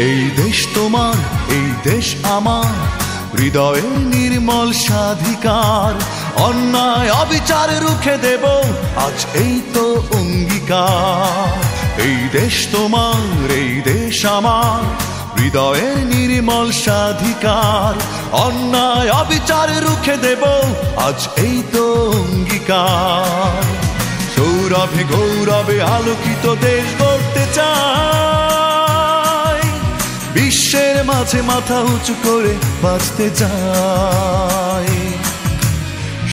এই দেশ তোমার, এই দেশ আমার, হৃদয়ের নির্মল স্বাধিকার। অন্যায় অবিচার রুখে দেব আজ এই তো অঙ্গীকার। এই দেশ তোমার, এই দেশ আমার, হৃদয়ের নির্মল স্বাধিকার। অন্যায় অবিচার রুখে দেব আজ এই তো অঙ্গীকার। সৌরভে গৌরবে আলোকিত দেশ গড়তে চাই, বিশ্বের মাঝে মাথা উঁচু করে বাঁচতে চাই।